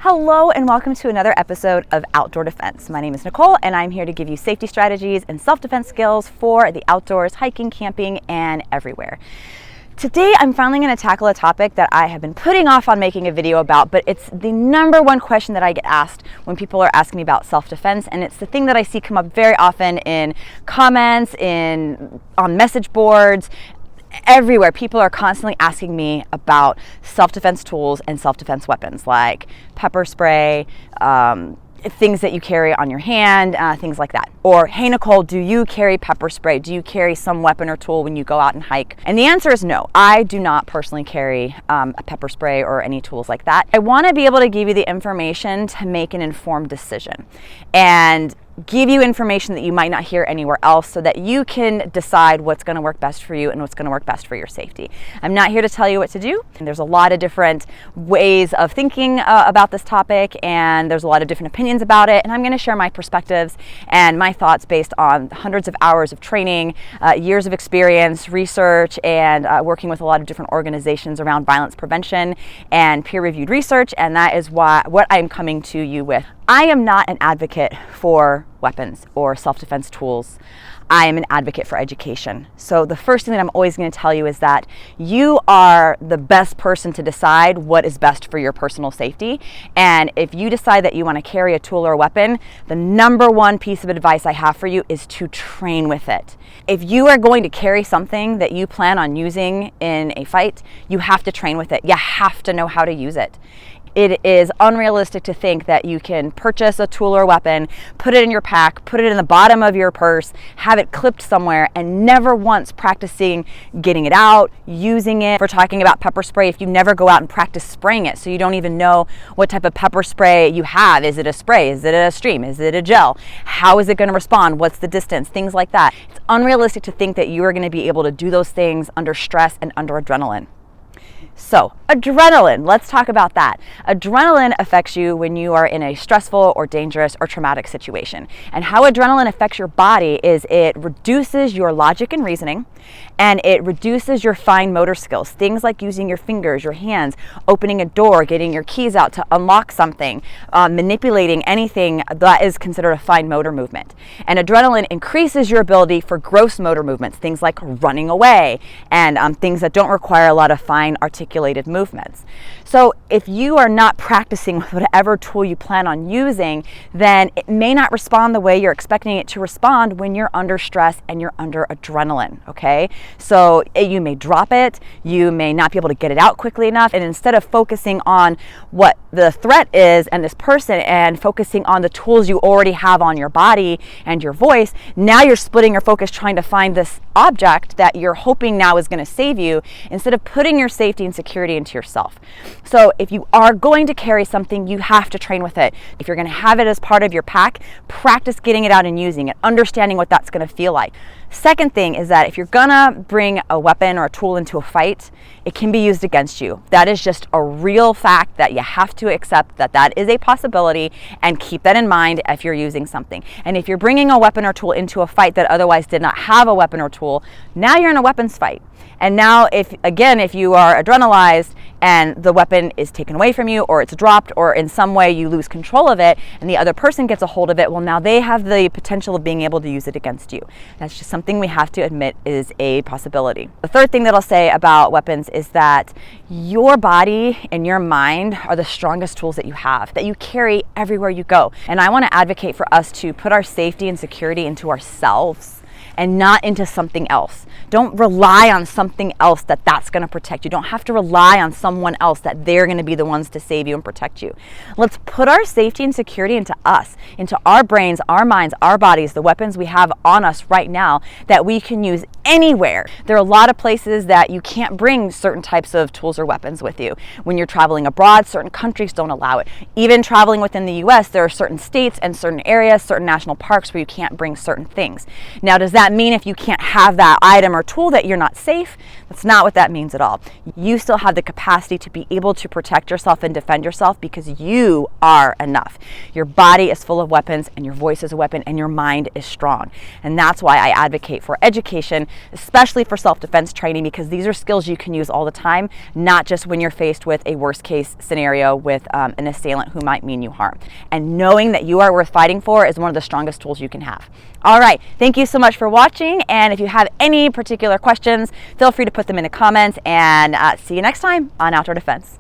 Hello and welcome to another episode of Outdoor Defense. My name is Nicole and I'm here to give you safety strategies and self-defense skills for the outdoors, hiking, camping, and everywhere. Today I'm finally going to tackle a topic that I have been putting off on making a video about, but it's the number one question that I get asked when people are asking me about self-defense, and it's the thing that I see come up very often in comments, on message boards, everywhere. People are constantly asking me about self-defense tools and self-defense weapons like pepper spray, things that you carry on your hand, things like that. Or, hey Nicole, do you carry pepper spray? Do you carry some weapon or tool when you go out and hike? And the answer is no. I do not personally carry a pepper spray or any tools like that. I want to be able to give you the information to make an informed decision and give you information that you might not hear anywhere else so that you can decide what's going to work best for you and what's going to work best for your safety. I'm not here to tell you what to do. There's a lot of different ways of thinking about this topic, and there's a lot of different opinions about it, and I'm going to share my perspectives and my thoughts based on hundreds of hours of training, years of experience, research, and working with a lot of different organizations around violence prevention and peer-reviewed research, and that is what I'm coming to you with. I am not an advocate for weapons or self-defense tools. I am an advocate for education. So the first thing that I'm always going to tell you is that you are the best person to decide what is best for your personal safety. And if you decide that you want to carry a tool or a weapon, the number one piece of advice I have for you is to train with it. If you are going to carry something that you plan on using in a fight, you have to train with it. You have to know how to use it. It is unrealistic to think that you can purchase a tool or weapon, put it in your pack, put it in the bottom of your purse, have it clipped somewhere, and never once practicing getting it out, using it. If we're talking about pepper spray, if you never go out and practice spraying it, so you don't even know what type of pepper spray you have. Is it a spray? Is it a stream? Is it a gel? How is it going to respond? What's the distance? Things like that. It's unrealistic to think that you are going to be able to do those things under stress and under adrenaline. So, adrenaline, let's talk about that. Adrenaline affects you when you are in a stressful or dangerous or traumatic situation. And how adrenaline affects your body is it reduces your logic and reasoning, and it reduces your fine motor skills. Things like using your fingers, your hands, opening a door, getting your keys out to unlock something, manipulating anything that is considered a fine motor movement. And adrenaline increases your ability for gross motor movements, things like running away, and things that don't require a lot of fine articulated movements. So if you are not practicing with whatever tool you plan on using, then it may not respond the way you're expecting it to respond when you're under stress and you're under adrenaline, okay? So you may drop it, you may not be able to get it out quickly enough, and instead of focusing on what the threat is and this person and focusing on the tools you already have on your body and your voice, now you're splitting your focus trying to find this object that you're hoping now is going to save you instead of putting your safety and security into yourself. So if you are going to carry something, you have to train with it. If you're going to have it as part of your pack, practice getting it out and using it, understanding what that's going to feel like. Second thing is that if you're going to bring a weapon or a tool into a fight, it can be used against you. That is just a real fact that you have to accept that is a possibility, and keep that in mind if you're using something. And if you're bringing a weapon or tool into a fight that otherwise did not have a weapon or tool, now you're in a weapons fight. And now if you are adrenalized and the weapon is taken away from you, or it's dropped, or in some way you lose control of it and the other person gets a hold of it, well, now they have the potential of being able to use it against you. That's just something we have to admit is a possibility. The third thing that I'll say about weapons is that your body and your mind are the strongest tools that you have, that you carry everywhere you go. And I want to advocate for us to put our safety and security into ourselves and not into something else. Don't rely on something else that's going to protect you. Don't have to rely on someone else that they're going to be the ones to save you and protect you. Let's put our safety and security into us, into our brains, our minds, our bodies, the weapons we have on us right now that we can use anywhere. There are a lot of places that you can't bring certain types of tools or weapons with you. When you're traveling abroad, certain countries don't allow it. Even traveling within the US, there are certain states and certain areas, certain national parks where you can't bring certain things. Now, does that mean if you can't have that item or tool that you're not safe? That's not what that means at all. You still have the capacity to be able to protect yourself and defend yourself because you are enough. Your body is full of weapons, and your voice is a weapon, and your mind is strong. And that's why I advocate for education especially for self-defense training, because these are skills you can use all the time, not just when you're faced with a worst case scenario with an assailant who might mean you harm. And knowing that you are worth fighting for is one of the strongest tools you can have. All right, thank you so much for watching, and if you have any particular questions, feel free to put them in the comments, and see you next time on Outdoor Defense.